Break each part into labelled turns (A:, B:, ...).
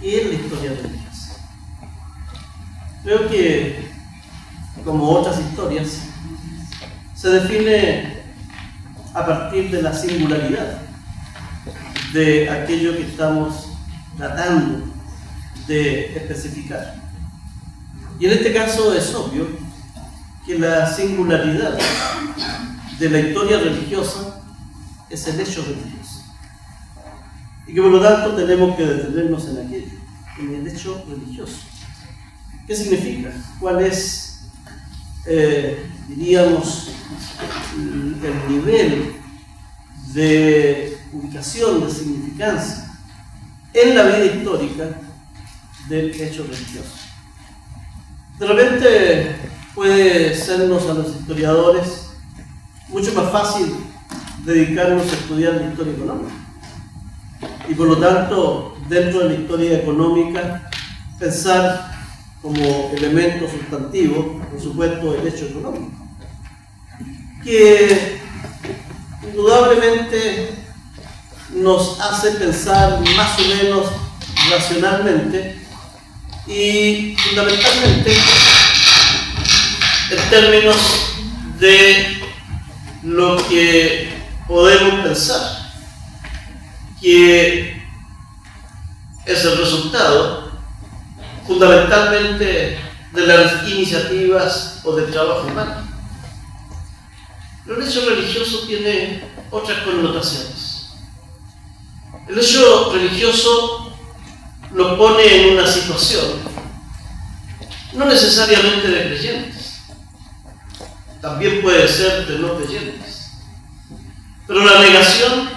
A: en la historia religiosa. Creo que, como otras historias, se define a partir de la singularidad de aquello que estamos tratando de especificar. Y en este caso es obvio que la singularidad de la historia religiosa es el hecho religioso. Y que por lo tanto tenemos que detenernos en aquello, en el hecho religioso. ¿Qué significa? ¿Cuál es, diríamos, el nivel de ubicación, de significancia en la vida histórica del hecho religioso? De repente puede sernos a los historiadores mucho más fácil dedicarnos a estudiar la historia económica. Y por lo tanto, dentro de la historia económica, pensar como elemento sustantivo, por supuesto, el hecho económico, que indudablemente nos hace pensar más o menos racionalmente y fundamentalmente en términos de lo que podemos pensar que es el resultado fundamentalmente de las iniciativas o del trabajo humano. Pero el hecho religioso tiene otras connotaciones. El hecho religioso lo pone en una situación no necesariamente de creyentes, también puede ser de no creyentes, pero la negación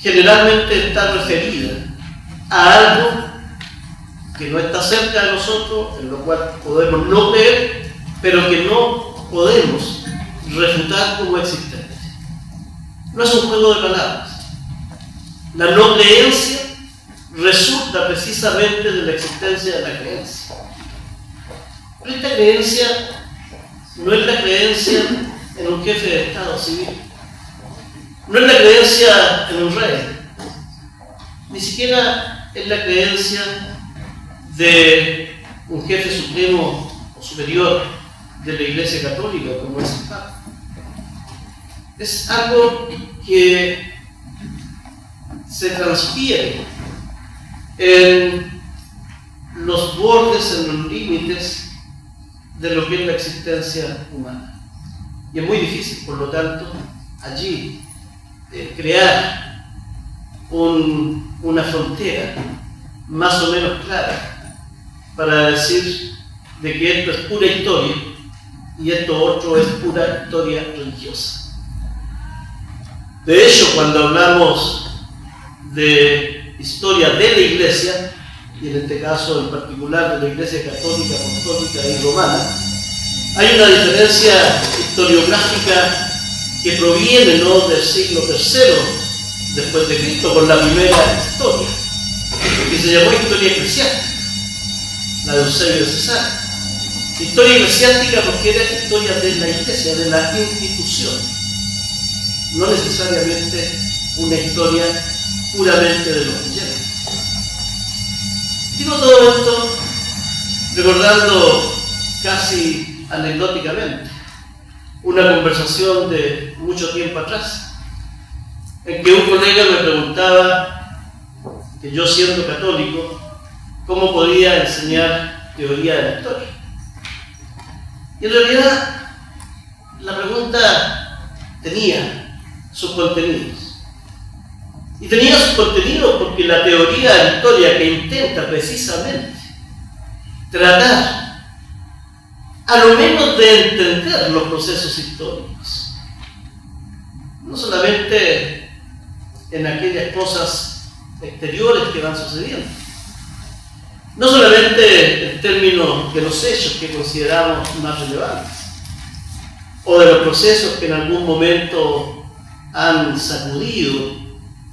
A: generalmente está referida a algo que no está cerca de nosotros, en lo cual podemos no creer, pero que no podemos refutar como existente. No es un juego de palabras. La no creencia resulta precisamente de la existencia de la creencia. Pero esta creencia no es la creencia en un jefe de Estado civil, no es la creencia en un rey, ni siquiera es la creencia de un jefe supremo o superior de la Iglesia Católica, como es el Papa. Es algo que se transfiere en los bordes, en los límites de lo que es la existencia humana. Y es muy difícil, por lo tanto, allí crear una frontera más o menos clara para decir de que esto es pura historia y esto otro es pura historia religiosa. De hecho, cuando hablamos de historia de la Iglesia, y en este caso en particular de la Iglesia Católica, Apostólica y Romana, hay una diferencia historiográfica que proviene, ¿no?, del siglo III después de Cristo, con la primera historia, que se llamó historia eclesiástica, la de Eusebio de Cesarea. Historia eclesiástica porque era historia de la Iglesia, de la institución, no necesariamente una historia puramente de los creyentes. Digo todo esto recordando casi anecdóticamente una conversación de mucho tiempo atrás, en que un colega me preguntaba que yo, siendo católico, cómo podía enseñar teoría de la historia. Y en realidad la pregunta tenía sus contenidos. Y tenía sus contenidos porque la teoría de la historia, que intenta precisamente tratar a lo menos de entender los procesos históricos, no solamente en aquellas cosas exteriores que van sucediendo, no solamente en términos de los hechos que consideramos más relevantes, o de los procesos que en algún momento han sacudido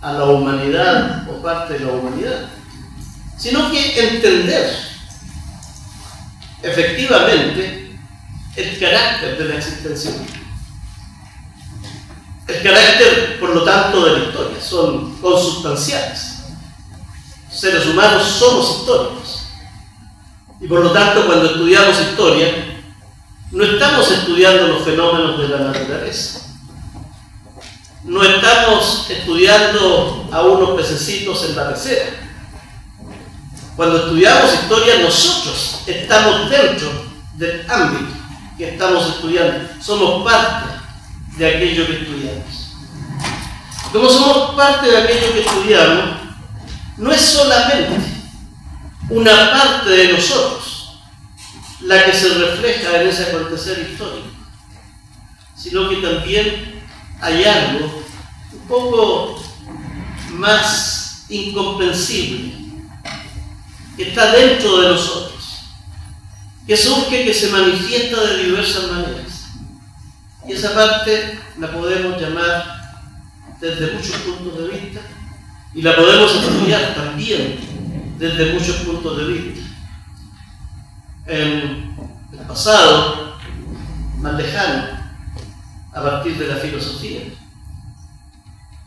A: a la humanidad o parte de la humanidad, sino que entender efectivamente el carácter de la existencia humana. El carácter, por lo tanto, de la historia son consubstanciales. seres humanos somos históricos. Y por lo tanto, cuando estudiamos historia, no estamos estudiando los fenómenos de la naturaleza. No estamos estudiando a unos pececitos en la pecera. Cuando estudiamos historia, nosotros estamos dentro del ámbito que estamos estudiando. Somos parte de aquello que estudiamos. Como somos parte de aquello que estudiamos, no es solamente una parte de nosotros la que se refleja en ese acontecer histórico, sino que también hay algo un poco más incomprensible que está dentro de nosotros, que surge, que se manifiesta de diversas maneras. Y esa parte la podemos llamar desde muchos puntos de vista y la podemos estudiar también desde muchos puntos de vista. En el pasado, más lejano, a partir de la filosofía.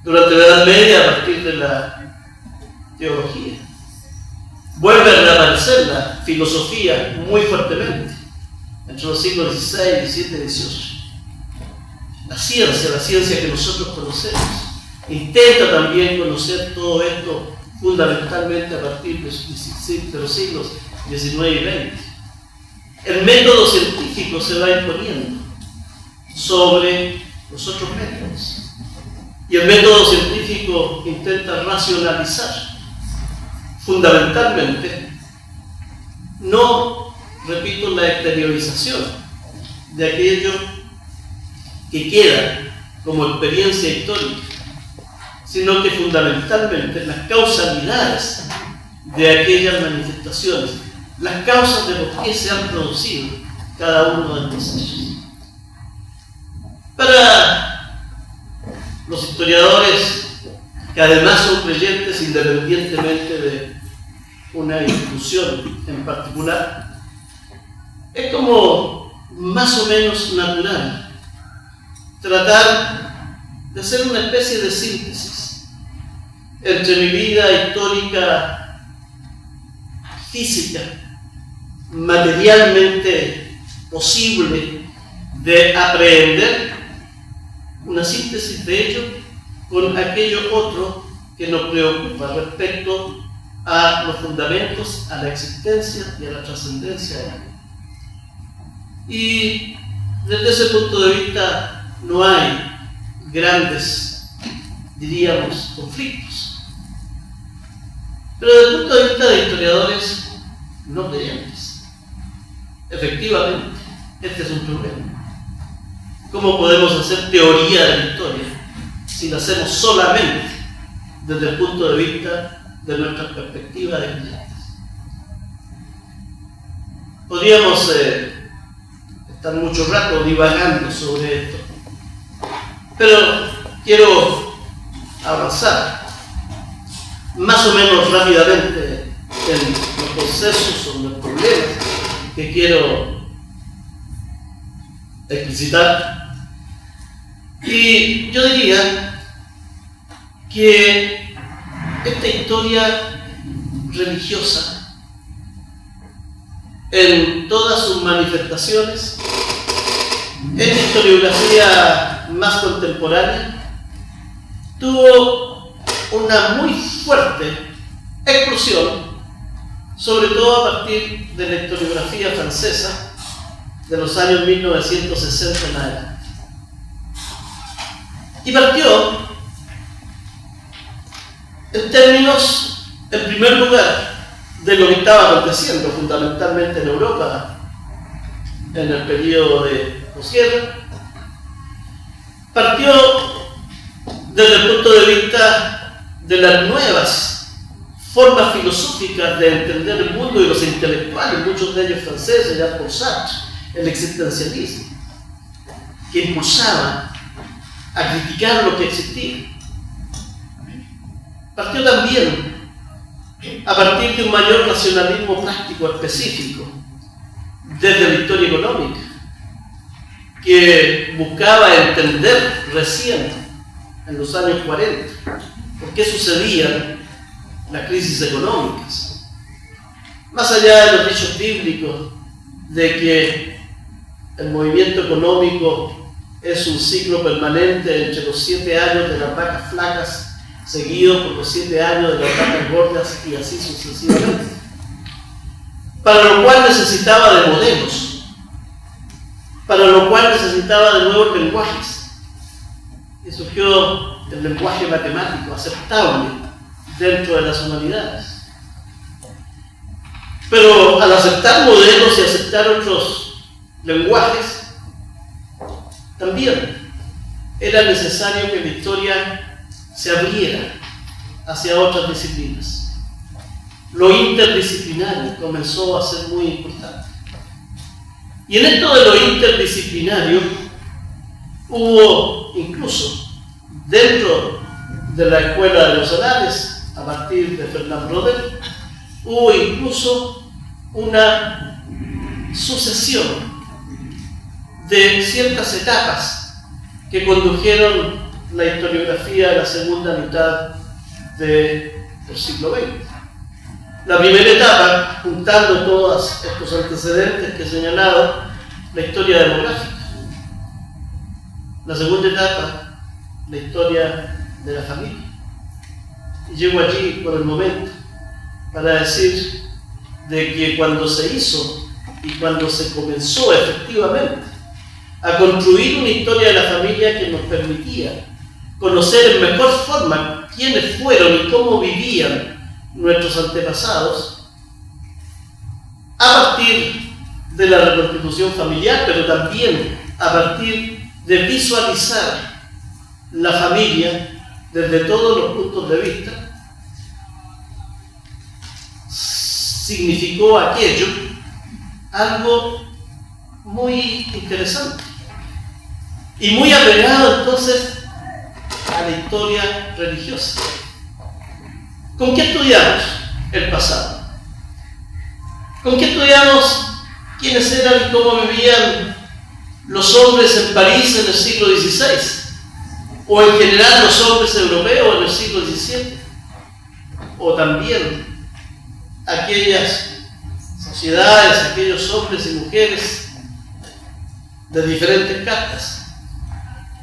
A: Durante la Edad Media, a partir de la teología. Vuelve a reaparecer la filosofía muy fuertemente entre los siglos XVI, XVII y XVIII. La ciencia que nosotros conocemos, intenta también conocer todo esto fundamentalmente a partir de los siglos XIX y XX. El método científico se va imponiendo sobre los otros métodos. Y el método científico intenta racionalizar, fundamentalmente, no, repito, la exteriorización de aquello que queda como experiencia histórica, sino que fundamentalmente las causalidades de aquellas manifestaciones, las causas de por qué se han producido cada uno de estos hechos. Para los historiadores, que además son creyentes independientemente de una institución en particular, es como más o menos natural tratar de hacer una especie de síntesis entre mi vida histórica, física, materialmente posible de aprehender, una síntesis de ello con aquello otro que nos preocupa respecto a los fundamentos, a la existencia y a la trascendencia de la vida. Y desde ese punto de vista no hay grandes, diríamos, conflictos. Pero desde el punto de vista de historiadores no creyentes, efectivamente, este es un problema. ¿Cómo podemos hacer teoría de la historia si la hacemos solamente desde el punto de vista de nuestra perspectiva de creyentes? Podríamos estar mucho rato divagando sobre esto, pero quiero avanzar más o menos rápidamente en los procesos o los problemas que quiero explicitar. Y yo diría que esta historia religiosa, en todas sus manifestaciones, esta historiografía más contemporánea, tuvo una muy fuerte explosión, sobre todo a partir de la historiografía francesa de los años 1960 en adelante. Y partió en términos, en primer lugar, de lo que estaba aconteciendo fundamentalmente en Europa en el periodo de posguerra. Partió desde el punto de vista de las nuevas formas filosóficas de entender el mundo y los intelectuales, muchos de ellos franceses, ya por Sartre, el existencialismo, que impulsaban a criticar lo que existía. Partió también a partir de un mayor racionalismo práctico específico desde la historia económica, que buscaba entender recién en los años 40 por qué sucedían las crisis económicas. Más allá de los dichos bíblicos de que el movimiento económico es un ciclo permanente entre los 7 años de las vacas flacas, seguido por los 7 años de las vacas gordas y así sucesivamente. Para lo cual necesitaba de modelos, para lo cual necesitaba de nuevos lenguajes. Y surgió el lenguaje matemático aceptable dentro de las humanidades. Pero al aceptar modelos y aceptar otros lenguajes, también era necesario que la historia se abriera hacia otras disciplinas. Lo interdisciplinario comenzó a ser muy importante. Y en esto de lo interdisciplinario hubo incluso dentro de la Escuela de los Anales, a partir de Fernand Braudel, hubo incluso una sucesión de ciertas etapas que condujeron la historiografía a la segunda mitad del siglo XX. La primera etapa, juntando todos estos antecedentes que he señalado, la historia demográfica. La segunda etapa, la historia de la familia. Y llego allí por el momento para decir de que cuando se hizo y cuando se comenzó efectivamente a construir una historia de la familia que nos permitía conocer en mejor forma quiénes fueron y cómo vivían nuestros antepasados, a partir de la reconstitución familiar, pero también a partir de visualizar la familia desde todos los puntos de vista, significó aquello algo muy interesante y muy apegado entonces a la historia religiosa. ¿Con qué estudiamos el pasado? ¿Con qué estudiamos quiénes eran y cómo vivían los hombres en París en el siglo XVI? O en general los hombres europeos en el siglo XVII? O también aquellas sociedades, aquellos hombres y mujeres de diferentes castas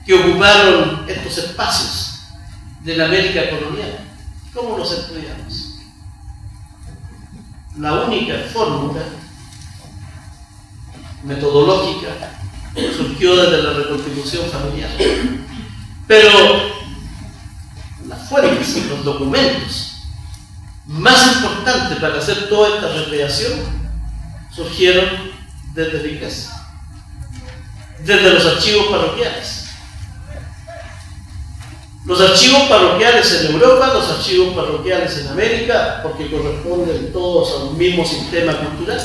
A: que ocuparon estos espacios de la América colonial. ¿Cómo los estudiamos? La única fórmula metodológica surgió desde la reconstitución familiar. Pero las fuentes y los documentos más importantes para hacer toda esta recreación surgieron desde la iglesia, desde los archivos parroquiales. Los archivos parroquiales en Europa, los archivos parroquiales en América, porque corresponden todos a un mismo sistema cultural,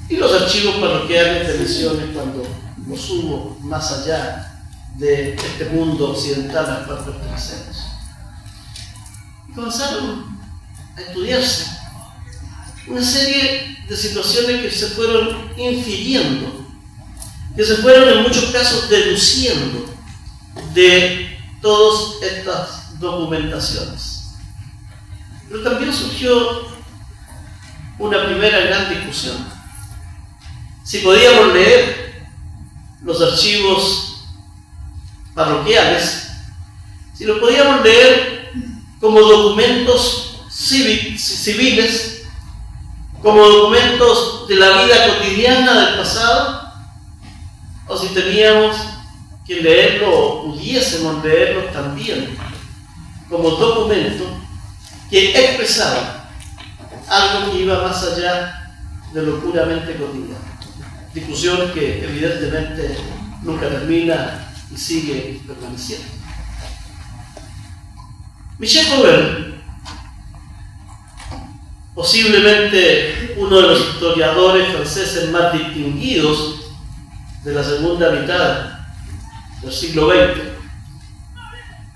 A: y los archivos parroquiales de misiones cuando los hubo más allá de este mundo occidental al cual pertenecemos. Y comenzaron a estudiarse una serie de situaciones que se fueron infiriendo, que se fueron en muchos casos deduciendo de todas estas documentaciones. Pero también surgió una primera gran discusión. Si podíamos leer los archivos parroquiales, si los podíamos leer como documentos civiles, como documentos de la vida cotidiana del pasado, o si teníamos que leerlo o pudiésemos leerlo también como documento que expresaba algo que iba más allá de lo puramente cotidiano. Discusión que evidentemente nunca termina y sigue permaneciendo. Michel Fauvel, posiblemente uno de los historiadores franceses más distinguidos de la segunda mitad del siglo XX,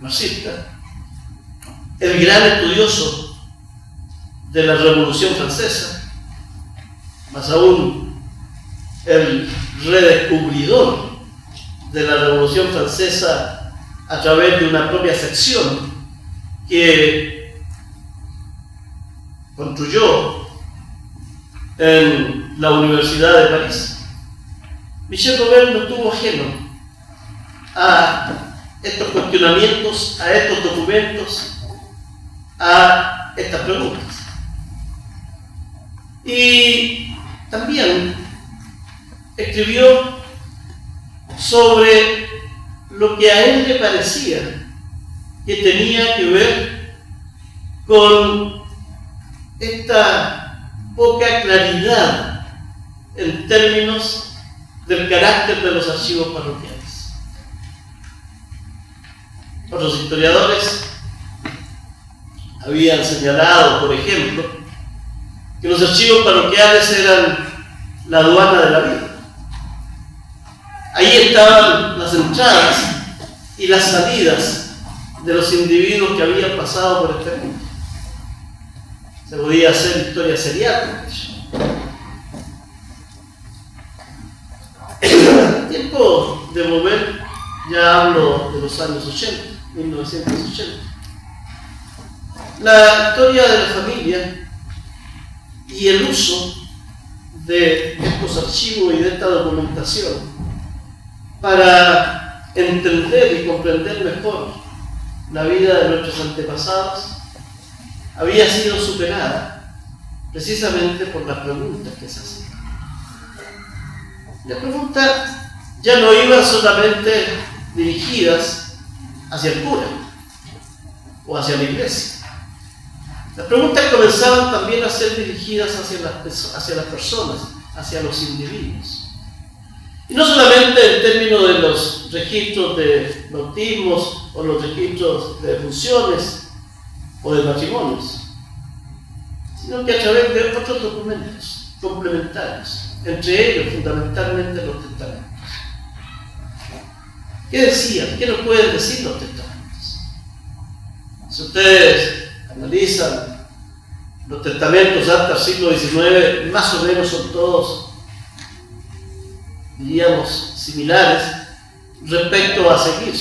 A: marxista, el gran estudioso de la Revolución Francesa, más aún el redescubridor de la Revolución Francesa a través de una propia sección que construyó en la Universidad de París. Michel Robert no estuvo ajeno a estos cuestionamientos, a estos documentos, a estas preguntas. Y también escribió sobre lo que a él le parecía que tenía que ver con esta poca claridad en términos del carácter de los archivos parroquiales. Otros historiadores habían señalado, por ejemplo, que los archivos parroquiales eran la aduana de la vida. Ahí estaban las entradas y las salidas de los individuos que habían pasado por este mundo. Se podía hacer historia serial con ello. En el tiempo de Maubert, ya hablo de los años 80, 1980, la historia de la familia y el uso de estos archivos y de esta documentación para entender y comprender mejor la vida de nuestros antepasados había sido superada precisamente por las preguntas que se hacían. Las preguntas ya no iban solamente dirigidas hacia el cura o hacia la iglesia. Las preguntas comenzaban también a ser dirigidas hacia las personas, hacia los individuos. Y no solamente en términos de los registros de bautismos o los registros de funciones o de matrimonios, sino que a través de otros documentos complementarios, entre ellos fundamentalmente los testamentos. ¿Qué decían? ¿Qué nos pueden decir los testamentos? Si ustedes analizan los testamentos hasta el siglo XIX, más o menos son todos, diríamos, similares respecto a seguir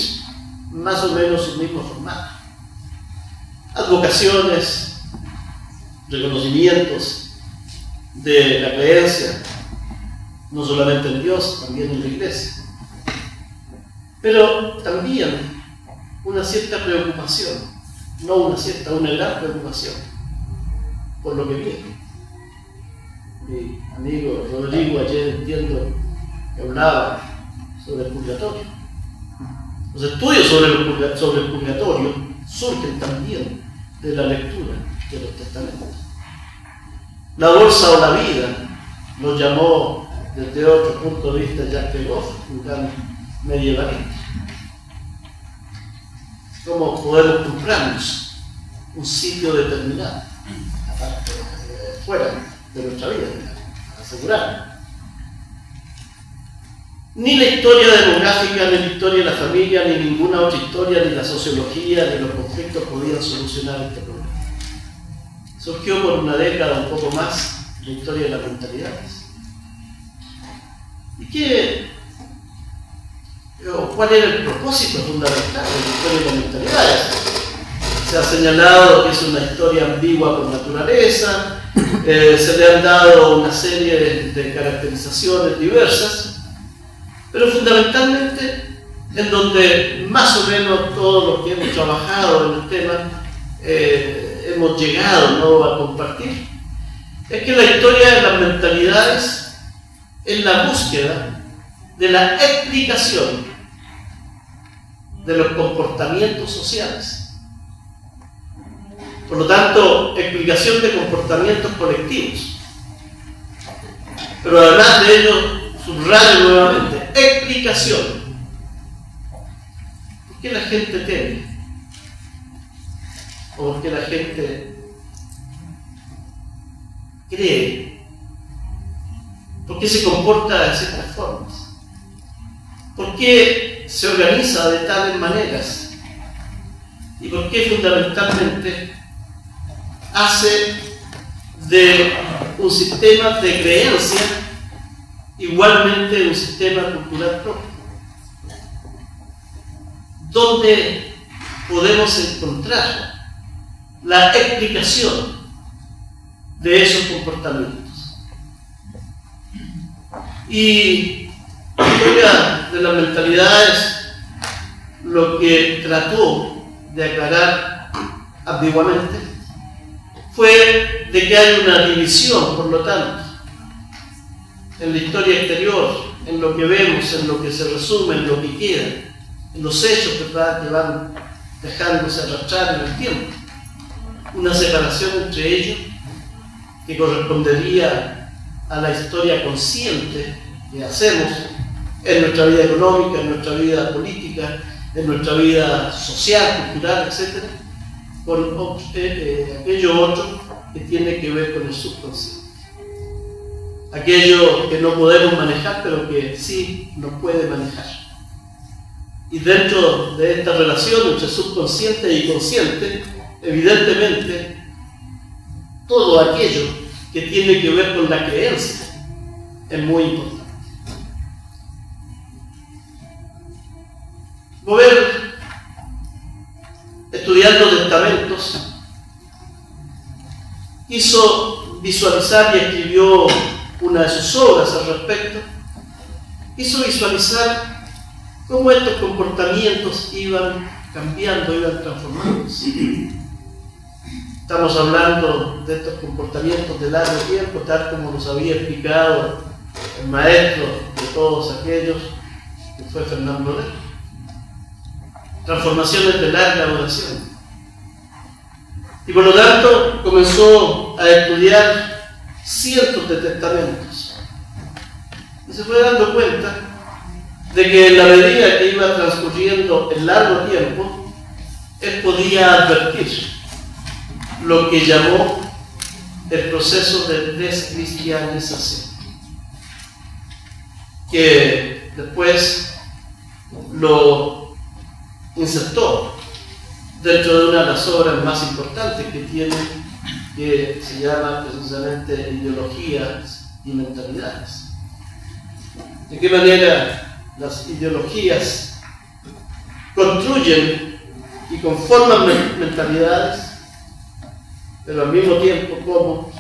A: más o menos su mismo formato. Advocaciones, reconocimientos de la creencia, no solamente en Dios, también en la iglesia. Pero también una cierta preocupación, no una cierta, una gran preocupación por lo que viene. Mi amigo Rodrigo ayer, entiendo, que hablaba sobre el purgatorio. Los estudios sobre el purgatorio surgen también de la lectura de los testamentos. La bolsa o la vida lo llamó desde otro punto de vista Jacques Goff, un gran medievalista. ¿Cómo podemos comprarnos un sitio determinado, aparte, fuera de nuestra vida, asegurar? Ni la historia demográfica, ni la historia de la familia, ni ninguna otra historia, ni la sociología, ni los conflictos podían solucionar este problema. Surgió por una década, un poco más, la historia de las mentalidades. ¿Y cuál era el propósito fundamental de la historia de las mentalidades? Se ha señalado que es una historia ambigua por naturaleza, se le han dado una serie de caracterizaciones diversas, pero fundamentalmente en donde más o menos todos los que hemos trabajado en el tema hemos llegado, ¿no?, a compartir, es que la historia de las mentalidades es la búsqueda de la explicación de los comportamientos sociales. Por lo tanto, explicación de comportamientos colectivos. Pero además de ello, subrayo nuevamente, explicación. ¿Por qué la gente teme? ¿O por qué la gente cree? ¿Por qué se comporta de ciertas formas? ¿Por qué se organiza de tales maneras? ¿Y por qué fundamentalmente hace de un sistema de creencia igualmente un sistema cultural propio? ¿Dónde podemos encontrar la explicación de esos comportamientos. Y la historia de las mentalidades lo que trató de aclarar ambiguamente fue de que hay una división, por lo tanto, en la historia exterior, en lo que vemos, en lo que se resume, en lo que queda, en los hechos, ¿verdad?, que van dejándose arrastrar en el tiempo. Una separación entre ellos que correspondería a la historia consciente que hacemos en nuestra vida económica, en nuestra vida política, en nuestra vida social, cultural, etc., con aquello otro que tiene que ver con el subconsciente. Aquello que no podemos manejar, pero que sí nos puede manejar. Y dentro de esta relación entre subconsciente y consciente, evidentemente, todo aquello que tiene que ver con la creencia es muy importante. Bover, estudiando testamentos, quiso visualizar y escribió una de sus obras al respecto, quiso visualizar cómo estos comportamientos iban cambiando, iban transformándose. Estamos hablando de estos comportamientos de largo tiempo, tal como nos había explicado el maestro de todos aquellos, que fue Fernando Ley. Transformaciones de larga duración. Y por lo tanto comenzó a estudiar cientos de testamentos. Y se fue dando cuenta de que en la medida que iba transcurriendo el largo tiempo, él podía advertir lo que llamó el proceso de descristianización, que después lo insertó dentro de una de las obras más importantes que tiene, que se llama precisamente Ideologías y Mentalidades. De qué manera las ideologías construyen y conforman mentalidades, pero al mismo tiempo como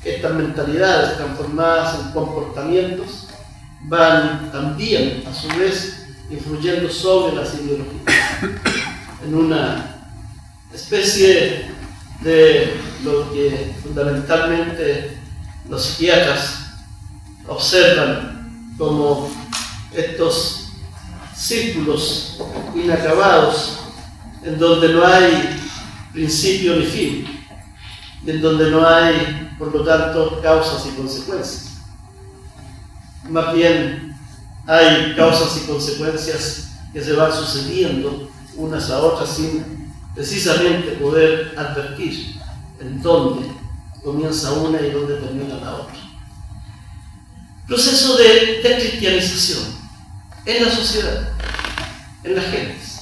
A: estas mentalidades transformadas en comportamientos van también a su vez influyendo sobre las ideologías en una especie de lo que fundamentalmente los psiquiatras observan como estos círculos inacabados en donde no hay principio ni fin, y en donde no hay, por lo tanto, causas y consecuencias. Más bien hay causas y consecuencias que se van sucediendo unas a otras sin precisamente poder advertir en dónde comienza una y dónde termina la otra. Proceso de descristianización en la sociedad, en las gentes.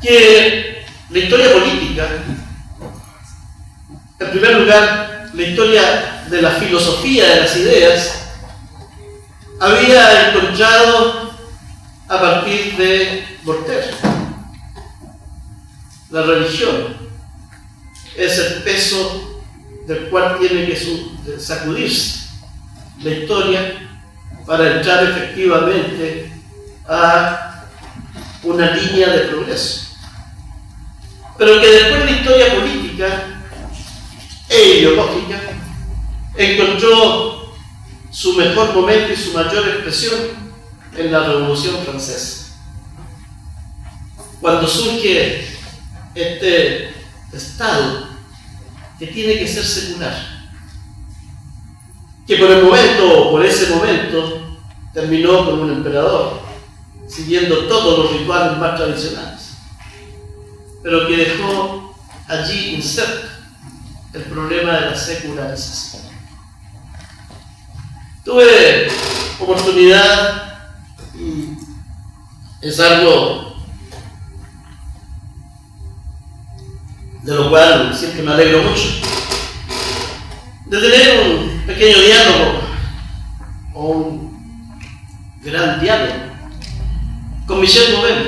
A: Que la historia política, en primer lugar, la historia de la filosofía de las ideas, había encontrado a partir de Voltaire. La religión es el peso del cual tiene que sacudirse la historia para entrar efectivamente a una línea de progreso. Pero que después la historia política e ideológica encontró su mejor momento y su mayor expresión en la Revolución Francesa, cuando surge este Estado que tiene que ser secular, que por el momento, o por ese momento, terminó con un emperador, siguiendo todos los rituales más tradicionales, pero que dejó allí inserto el problema de la secularización. Tuve oportunidad, y es algo de lo cual siempre me alegro mucho, de tener un pequeño diálogo o un gran diálogo con Michel Bouven,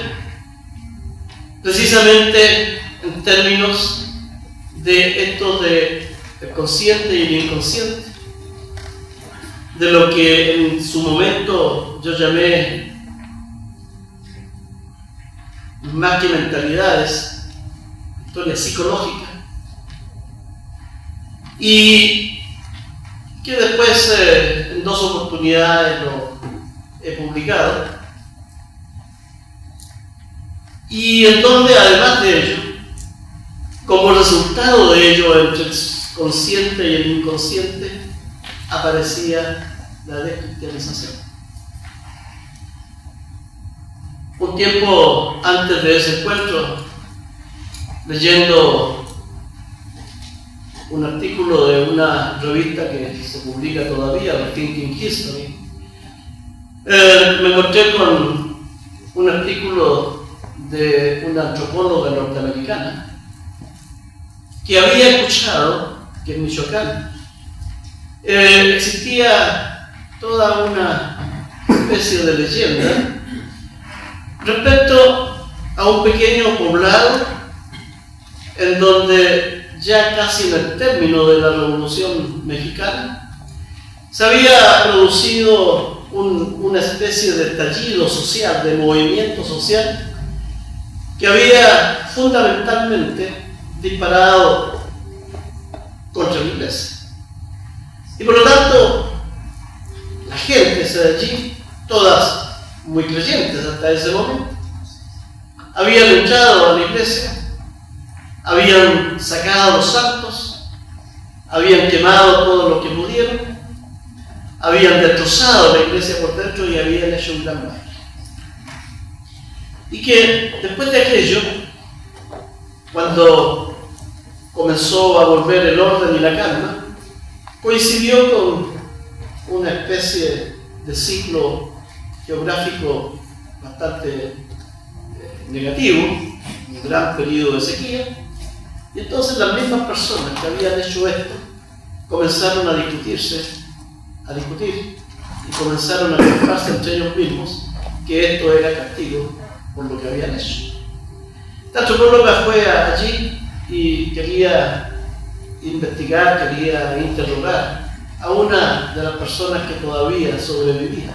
A: precisamente en términos de esto de el consciente y el inconsciente, de lo que en su momento yo llamé, más que mentalidades, historia psicológica, y que después en 2 oportunidades lo he publicado, y en donde además de ello, como resultado de ello, entre el consciente y el inconsciente, aparecía la descristianización. Un tiempo antes de ese encuentro, leyendo un artículo de una revista que se publica todavía, Thinking History, me encontré con un artículo de una antropóloga norteamericana que había escuchado que en Michoacán existía toda una especie de leyenda respecto a un pequeño poblado en donde ya casi en el término de la Revolución Mexicana se había producido una especie de estallido social, de movimiento social que había fundamentalmente disparado contra la iglesia. Y por lo tanto, la gente de allí, todas muy creyentes hasta ese momento, habían entrado a la iglesia, habían sacado a los santos, habían quemado todo lo que pudieron, habían destrozado la iglesia por dentro y habían hecho un gran mal. Y que después de aquello, cuando comenzó a volver el orden y la calma, coincidió con una especie de ciclo geográfico bastante negativo, un gran periodo de sequía, y entonces las mismas personas que habían hecho esto comenzaron a discutir y comenzaron a culparse entre ellos mismos que esto era castigo por lo que habían hecho. La antropóloga fue allí y quería investigar, quería interrogar a una de las personas que todavía sobrevivía.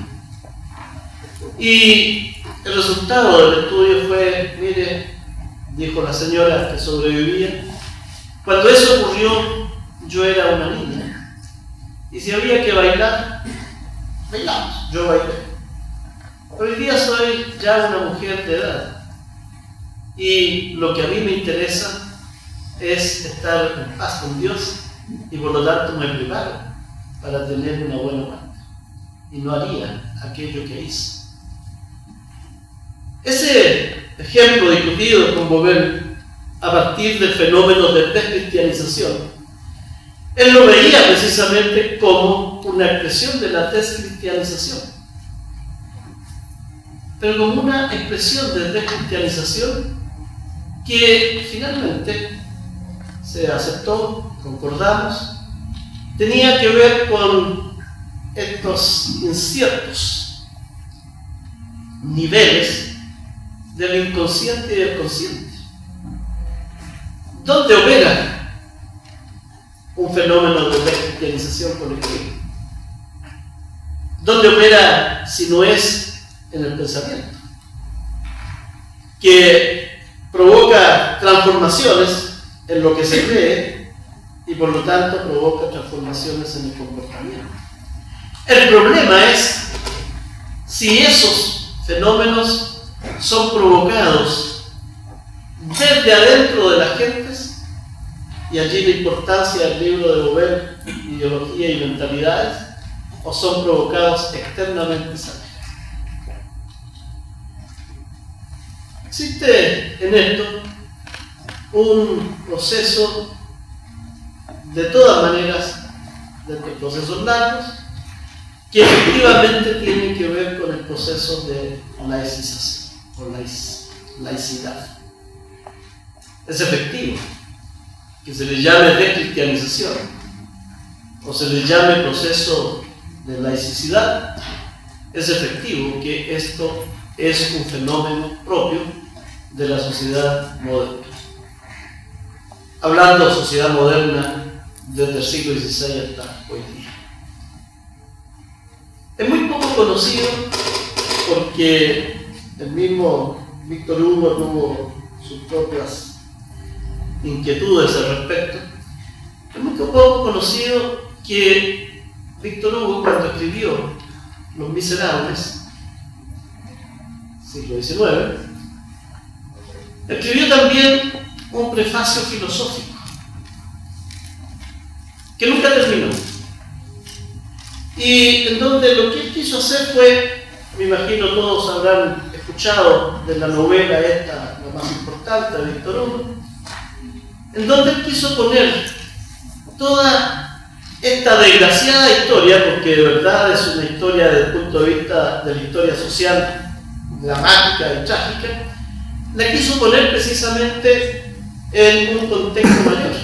A: Y el resultado del estudio fue, mire, dijo la señora que sobrevivía, cuando eso ocurrió yo era una niña y si había que bailar, bailamos, yo bailé. Pero hoy día soy ya una mujer de edad y lo que a mí me interesa es estar en paz con Dios y por lo tanto me preparo para tener una buena muerte y no haría aquello que hice. Ese ejemplo discutido con Bauvel a partir del fenómeno de descristianización, él lo veía precisamente como una expresión de la descristianización, pero como una expresión de descristianización que finalmente se aceptó, concordamos, tenía que ver con estos inciertos niveles del inconsciente y del consciente. ¿Dónde opera un fenómeno de descristianización colectiva? ¿Dónde opera si no es en el pensamiento? Que provoca transformaciones en lo que se cree y por lo tanto provoca transformaciones en el comportamiento. El problema es si esos fenómenos son provocados desde adentro de las gentes, y allí la importancia del libro de Bauvel, Ideología y Mentalidades, o son provocados externamente en la gente. Existe en esto un proceso, de todas maneras, de procesos largos, que efectivamente tiene que ver con el proceso de laicización o laicidad. Es efectivo que se le llame descristianización o se le llame proceso de laicidad. Es efectivo que esto es un fenómeno propio de la sociedad moderna. Hablando de sociedad moderna, desde el siglo XVI hasta hoy día. Es muy poco conocido porque el mismo Víctor Hugo tuvo sus propias inquietudes al respecto. Es muy poco conocido que Víctor Hugo, cuando escribió Los Miserables, siglo XIX, escribió también un prefacio filosófico que nunca terminó, y en donde lo que él quiso hacer fue, me imagino todos habrán escuchado de la novela esta, la más importante de Víctor Hugo, en donde él quiso poner toda esta desgraciada historia, porque de verdad es una historia desde el punto de vista de la historia social dramática y trágica, la quiso poner precisamente en un contexto mayor.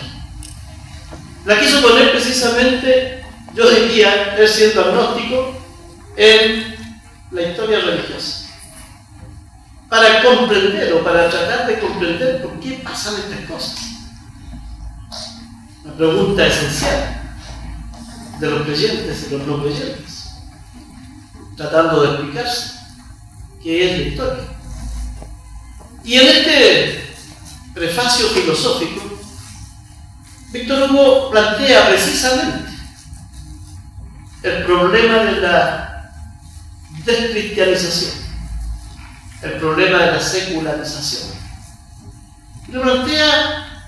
A: La quiso poner precisamente, yo diría, él siendo agnóstico, en la historia religiosa, para comprender o para tratar de comprender por qué pasan estas cosas. Una pregunta esencial de los creyentes y los no creyentes, tratando de explicarse qué es la historia. Y en este prefacio filosófico, Víctor Hugo plantea precisamente el problema de la descristianización, el problema de la secularización. Lo plantea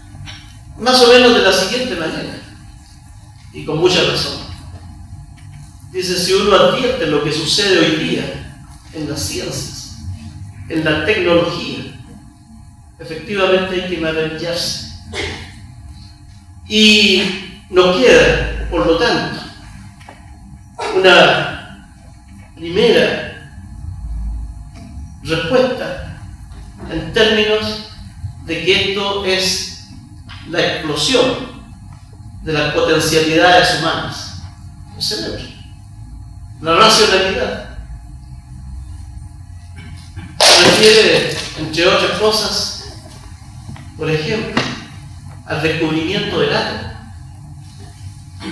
A: más o menos de la siguiente manera, y con mucha razón. Dice, si uno advierte lo que sucede hoy día en las ciencias, en la tecnología, efectivamente hay que maravillarse. Y nos queda, por lo tanto, una primera respuesta en términos de que esto es la explosión de las potencialidades humanas, el cerebro, la racionalidad. Se refiere, entre otras cosas, por ejemplo, al descubrimiento del átomo.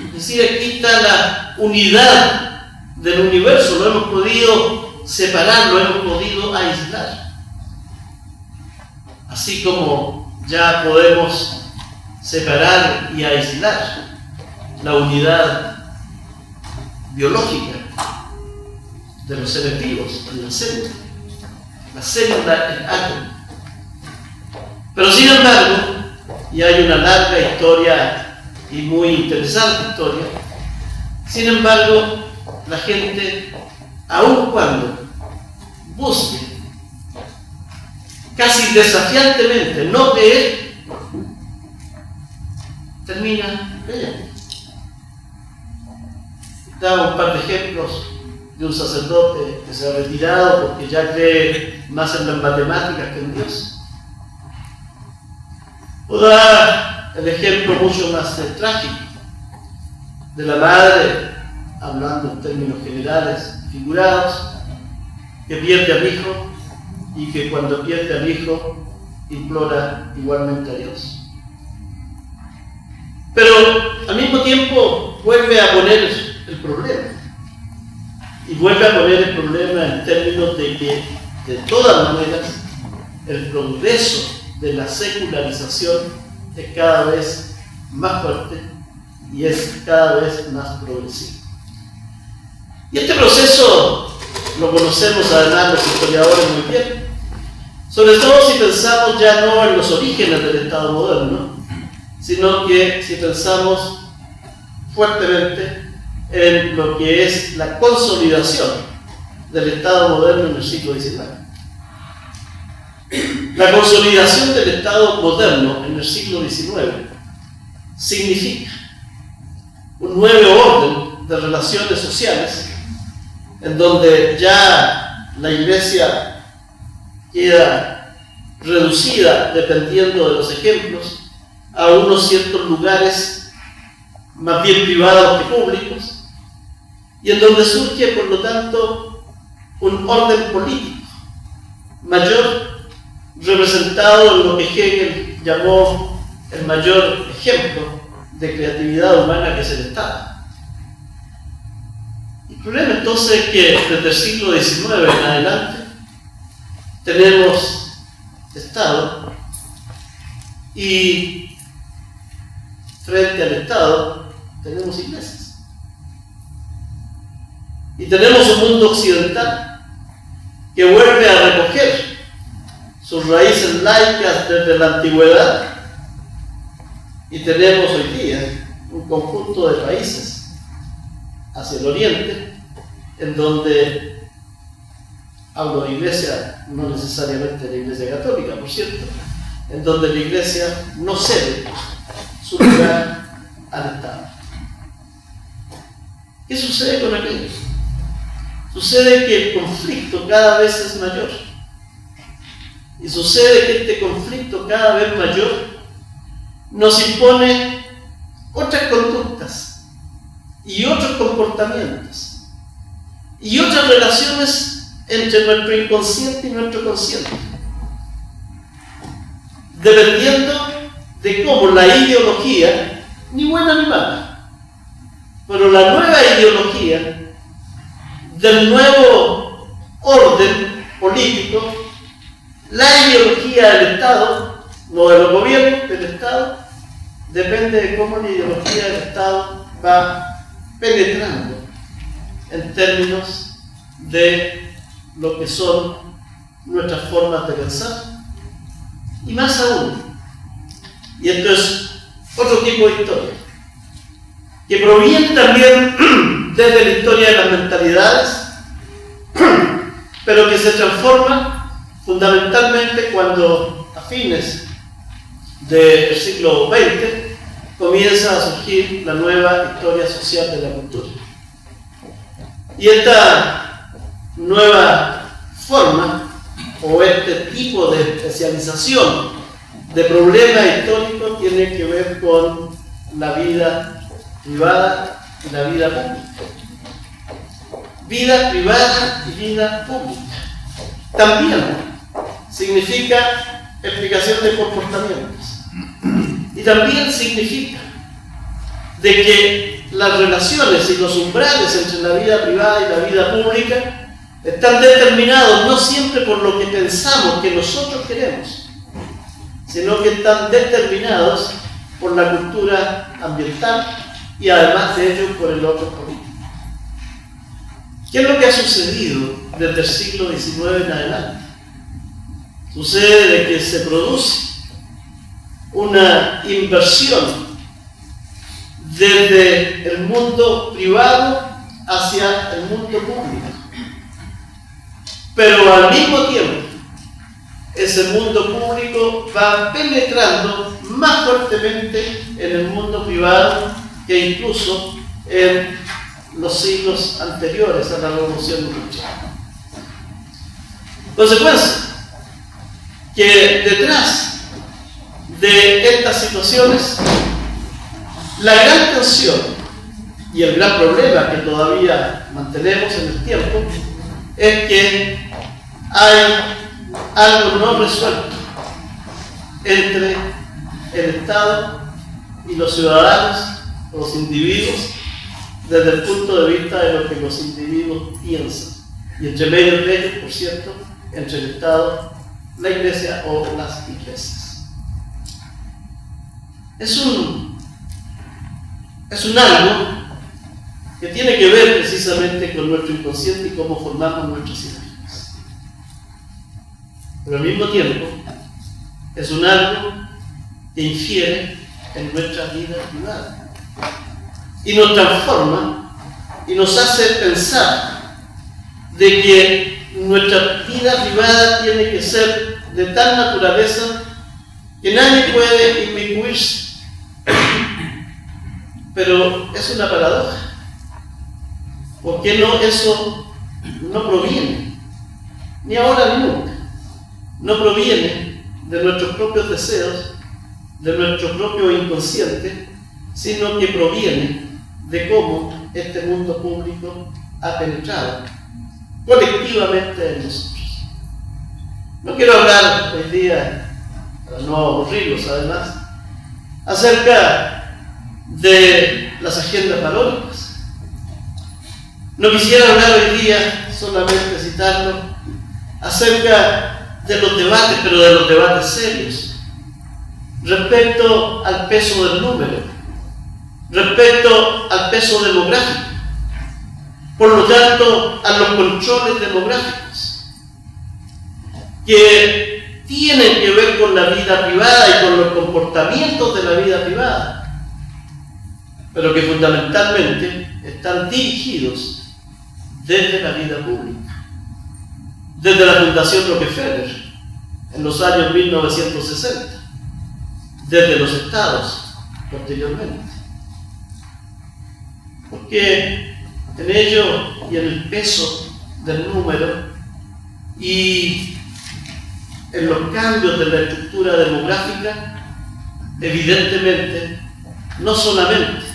A: Es decir, aquí está la unidad del universo, lo hemos podido separar, lo hemos podido aislar. Así como ya podemos separar y aislar la unidad biológica de los seres vivos en la célula. La célula es átomo. Pero sin embargo, y hay una larga historia y muy interesante historia, sin embargo, la gente, aun cuando busque casi desafiantemente no creer, termina creyendo. Daba un par de ejemplos de un sacerdote que se ha retirado porque ya cree más en las matemáticas que en Dios. O da el ejemplo mucho más trágico de la madre, hablando en términos generales, figurados, que pierde al hijo y que cuando pierde al hijo implora igualmente a Dios. Pero al mismo tiempo vuelve a poner el problema. Y vuelve a poner el problema en términos de que, de todas maneras, el progreso de la secularización es cada vez más fuerte y es cada vez más progresivo. Y este proceso lo conocemos además los historiadores muy bien, sobre todo si pensamos ya no en los orígenes del Estado moderno, sino que si pensamos fuertemente en lo que es la consolidación del Estado moderno en el siglo XIX. La consolidación del Estado moderno en el siglo XIX significa un nuevo orden de relaciones sociales en donde ya la Iglesia queda reducida, dependiendo de los ejemplos, a unos ciertos lugares más bien privados que públicos, y en donde surge, por lo tanto, un orden político mayor, representado en lo que Hegel llamó el mayor ejemplo de creatividad humana que es el Estado. El problema entonces es que desde el siglo XIX en adelante tenemos Estado y frente al Estado tenemos iglesias. Y tenemos un mundo occidental que vuelve a recoger sus raíces laicas desde la antigüedad, y tenemos hoy día un conjunto de países hacia el oriente en donde hablo de iglesia, no necesariamente la iglesia católica, por cierto, en donde la iglesia no cede su lugar al Estado. ¿Qué sucede con aquello? Sucede que el conflicto cada vez es mayor. Y sucede que este conflicto cada vez mayor nos impone otras conductas y otros comportamientos y otras relaciones entre nuestro inconsciente y nuestro consciente, dependiendo de cómo la ideología, ni buena ni mala, pero la nueva ideología del nuevo orden político, la ideología del Estado, no de los gobiernos, del Estado, depende de cómo la ideología del Estado va penetrando en términos de lo que son nuestras formas de pensar, y más aún, y esto es otro tipo de historia, que proviene también desde la historia de las mentalidades, pero que se transforma fundamentalmente cuando a fines del siglo XX comienza a surgir la nueva historia social de la cultura. Y esta nueva forma o este tipo de especialización de problema histórico tiene que ver con la vida privada y la vida pública. Vida privada y vida pública. También significa explicación de comportamientos. Y también significa de que las relaciones y los umbrales entre la vida privada y la vida pública están determinados no siempre por lo que pensamos que nosotros queremos, sino que están determinados por la cultura ambiental y además de ello por el orden político. ¿Qué es lo que ha sucedido desde el siglo XIX en adelante? Sucede de que se produce una inversión desde el mundo privado hacia el mundo público. Pero al mismo tiempo, ese mundo público va penetrando más fuertemente en el mundo privado que incluso en los siglos anteriores a la Revolución Industrial. Consecuencia, que detrás de estas situaciones, la gran tensión y el gran problema que todavía mantenemos en el tiempo es que hay algo no resuelto entre el Estado y los ciudadanos, los individuos, desde el punto de vista de lo que los individuos piensan. Y entre medio de ellos, por cierto, entre el Estado, la Iglesia o las iglesias. Es un algo que tiene que ver precisamente con nuestro inconsciente y cómo formamos nuestras imágenes. Pero al mismo tiempo, es un algo que infiere en nuestra vida privada y nos transforma y nos hace pensar de que nuestra vida privada tiene que ser de tal naturaleza que nadie puede inmiscuirse. Pero es una paradoja, porque eso no proviene, ni ahora ni nunca, no proviene de nuestros propios deseos, de nuestro propio inconsciente, sino que proviene de cómo este mundo público ha penetrado colectivamente en nosotros. No quiero hablar hoy día, para no aburrirlos además, acerca de las agendas valóricas. No quisiera hablar hoy día, solamente citarlo, acerca de los debates, pero de los debates serios, respecto al peso del número, respecto al peso demográfico, por lo tanto, a los controles demográficos, que tienen que ver con la vida privada y con los comportamientos de la vida privada, pero que fundamentalmente están dirigidos desde la vida pública, desde la Fundación Rockefeller en los años 1960, desde los estados posteriormente. Porque en ello y en el peso del número y en los cambios de la estructura demográfica, evidentemente, no solamente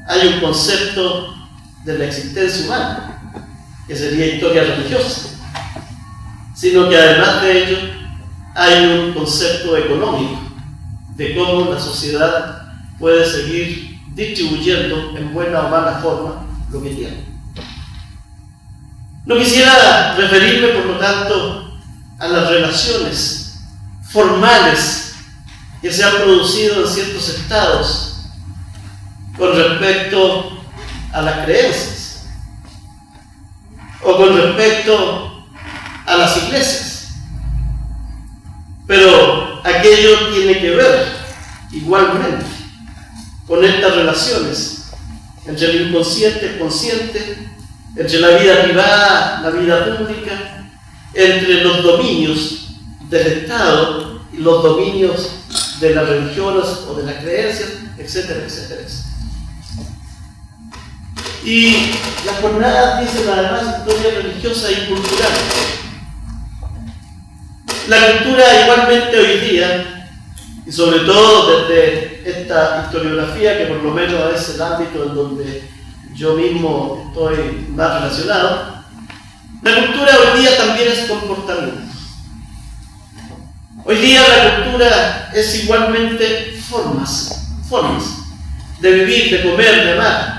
A: hay un concepto de la existencia humana, que sería historia religiosa, sino que además de ello hay un concepto económico de cómo la sociedad puede seguir distribuyendo en buena o mala forma lo que tiene. No quisiera referirme, por lo tanto, a las relaciones formales que se han producido en ciertos estados con respecto a las creencias o con respecto a las iglesias, pero aquello tiene que ver igualmente con estas relaciones entre el inconsciente y el consciente, entre la vida privada, la vida pública, entre los dominios del Estado y los dominios de las religiones o de las creencias, etcétera, etcétera, etcétera. Y las jornadas dicen además historia religiosa y cultural. La cultura igualmente hoy día, y sobre todo desde esta historiografía, que por lo menos es el ámbito en donde yo mismo estoy más relacionado, la cultura hoy día también es comportamiento. Hoy día la cultura es igualmente formas de vivir, de comer, de amar.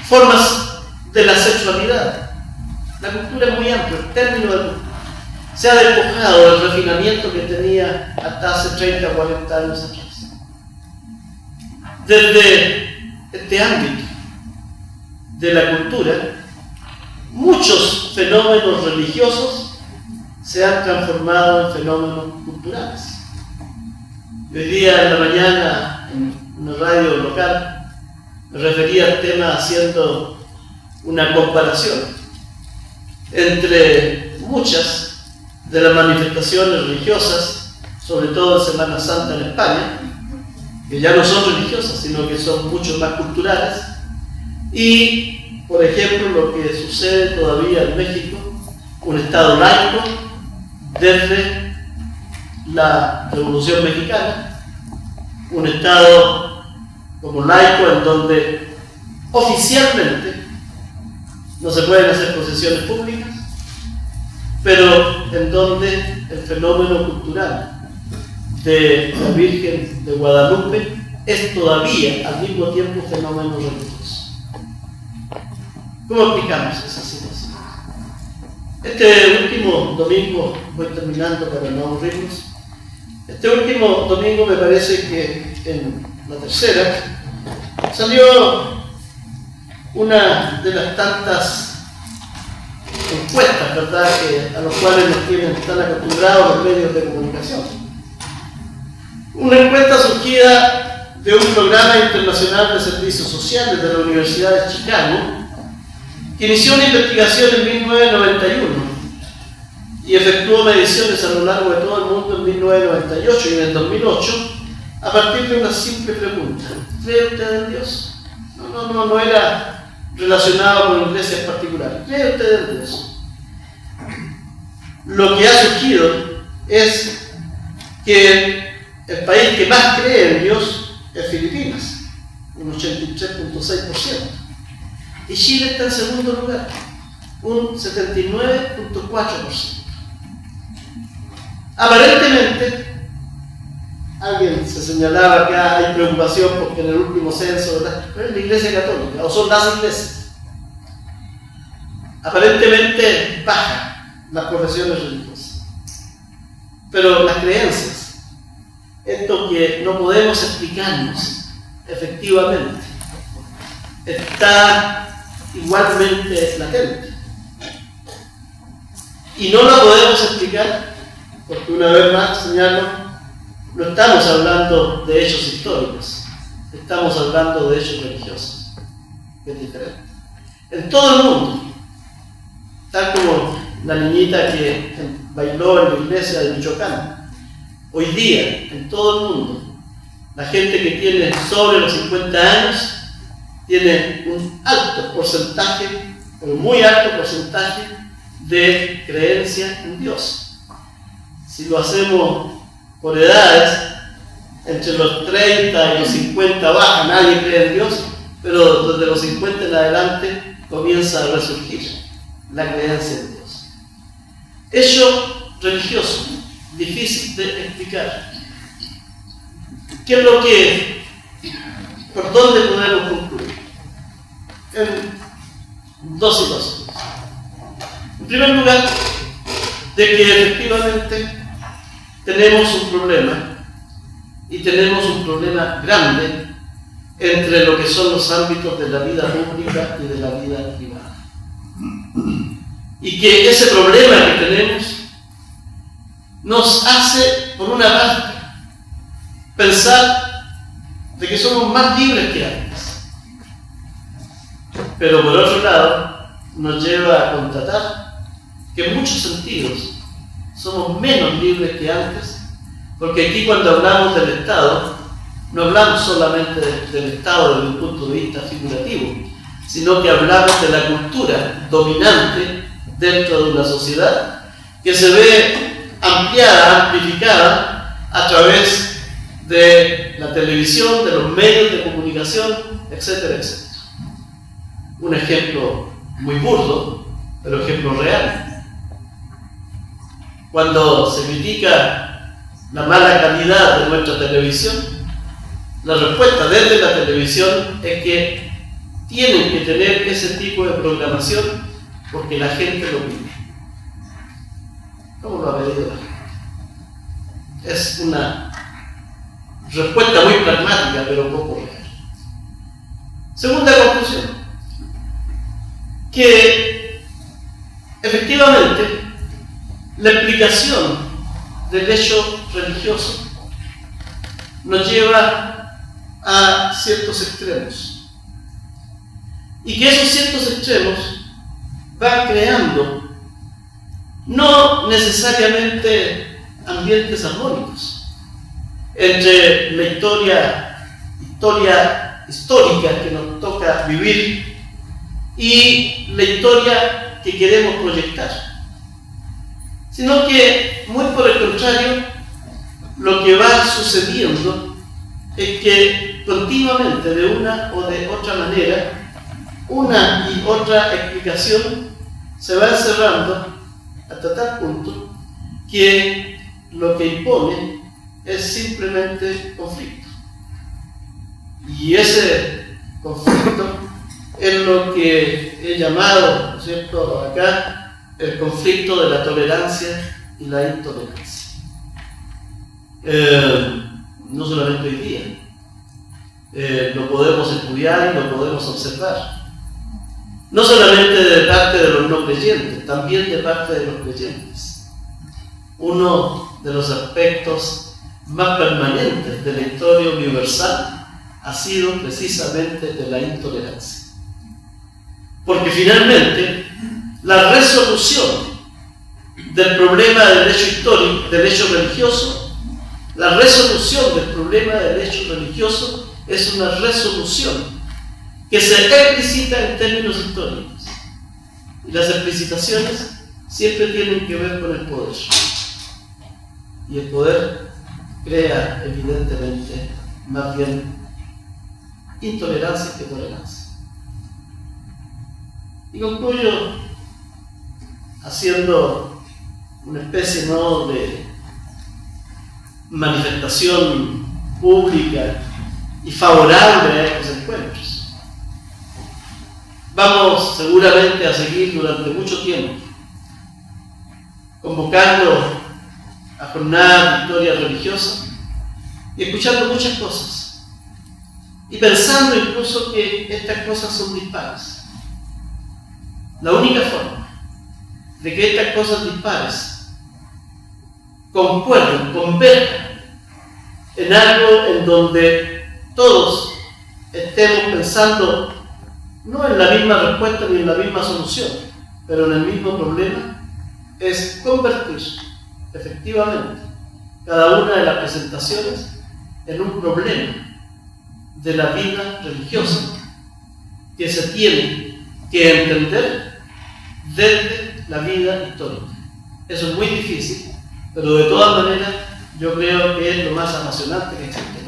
A: Formas de la sexualidad. La cultura es muy amplia, el término de cultura. Se ha despojado del refinamiento que tenía hasta hace 30 o 40 años atrás. Desde este ámbito de la cultura, muchos fenómenos religiosos se han transformado en fenómenos culturales. Hoy día en la mañana, en una radio local, me refería al tema haciendo una comparación entre muchas de las manifestaciones religiosas, sobre todo en Semana Santa en España, que ya no son religiosas, sino que son mucho más culturales, y, por ejemplo, lo que sucede todavía en México, un Estado laico desde la Revolución Mexicana, un Estado como laico en donde oficialmente no se pueden hacer procesiones públicas, pero en donde el fenómeno cultural de la Virgen de Guadalupe es todavía al mismo tiempo fenómeno religioso. ¿Cómo explicamos esa situación? Este último domingo, voy terminando para no aburrirnos, este último domingo me parece que en la tercera salió una de las tantas encuestas, ¿verdad?, a los cuales nos tienen tan acostumbrados los medios de comunicación. Una encuesta surgida de un programa internacional de servicios sociales de la Universidad de Chicago, que inició una investigación en 1991 y efectuó mediciones a lo largo de todo el mundo en 1998 y en el 2008, a partir de una simple pregunta: ¿cree usted en Dios? No era relacionado con iglesias particulares. ¿Cree usted en Dios? Lo que ha surgido es que el país que más cree en Dios es Filipinas, un 83.6%. Y Chile está en segundo lugar, un 79.4%. Aparentemente alguien se señalaba que hay preocupación porque en el último censo, ¿verdad? Pero es la Iglesia Católica, o son las iglesias. Aparentemente bajan las profesiones religiosas, pero las creencias, esto que no podemos explicarnos efectivamente, está igualmente latente. Y no la podemos explicar porque, una vez más señalo, no estamos hablando de hechos históricos, estamos hablando de hechos religiosos, que es diferente. En todo el mundo, tal como la niñita que bailó en la iglesia de Michoacán, hoy día, en todo el mundo, la gente que tiene sobre los 50 años tiene un alto porcentaje, un muy alto porcentaje de creencia en Dios. Si lo hacemos por edades, entre los 30 y los 50 baja, nadie cree en Dios, pero desde los 50 en adelante comienza a resurgir la creencia en Dios. Hecho religioso, difícil de explicar. ¿Qué es lo que, por dónde podemos concluir? En dos situaciones. En primer lugar, de que efectivamente tenemos un problema, y tenemos un problema grande entre lo que son los ámbitos de la vida pública y de la vida privada. Y que ese problema que tenemos nos hace, por una parte, pensar de que somos más libres que antes. Pero por otro lado, nos lleva a constatar que en muchos sentidos somos menos libres que antes, porque aquí, cuando hablamos del Estado, no hablamos solamente del Estado desde un punto de vista figurativo, sino que hablamos de la cultura dominante dentro de una sociedad que se ve ampliada, amplificada a través de la televisión, de los medios de comunicación, etcétera, etcétera. Un ejemplo muy burdo, pero ejemplo real. Cuando se critica la mala calidad de nuestra televisión, la respuesta desde la televisión es que tienen que tener ese tipo de programación porque la gente lo pide. ¿Cómo lo ha pedido la gente? Es una respuesta muy pragmática, pero poco real. Segunda conclusión, que efectivamente la explicación del hecho religioso nos lleva a ciertos extremos, y que esos ciertos extremos van creando no necesariamente ambientes armónicos entre la histórica que nos toca vivir y la historia que queremos proyectar, sino que, muy por el contrario, lo que va sucediendo es que continuamente, de una o de otra manera, una y otra explicación se va encerrando hasta tal punto que lo que impone es simplemente conflicto. Y ese conflicto es lo que he llamado, ¿no es cierto?, acá, el conflicto de la tolerancia y la intolerancia. No solamente hoy día, lo podemos estudiar y lo podemos observar. No solamente de parte de los no creyentes, también de parte de los creyentes. Uno de los aspectos más permanentes de la historia universal ha sido precisamente de la intolerancia. Porque finalmente, la resolución del problema del hecho histórico, del hecho religioso, la resolución del problema del hecho religioso es una resolución que se explicita en términos históricos. Y las explicitaciones siempre tienen que ver con el poder. Y el poder crea, evidentemente, más bien intolerancia que tolerancia. Y concluyo haciendo una especie, ¿no?, de manifestación pública y favorable a estos encuentros. Vamos seguramente a seguir durante mucho tiempo convocando a jornadas de historia religiosa y escuchando muchas cosas y pensando incluso que estas cosas son dispares. La única forma de que estas cosas dispares concuerden, converjan en algo en donde todos estemos pensando no en la misma respuesta ni en la misma solución, pero en el mismo problema, es convertir efectivamente cada una de las presentaciones en un problema de la vida religiosa que se tiene que entender desde la vida histórica. Eso es muy difícil, pero de todas maneras yo creo que es lo más apasionante que existe.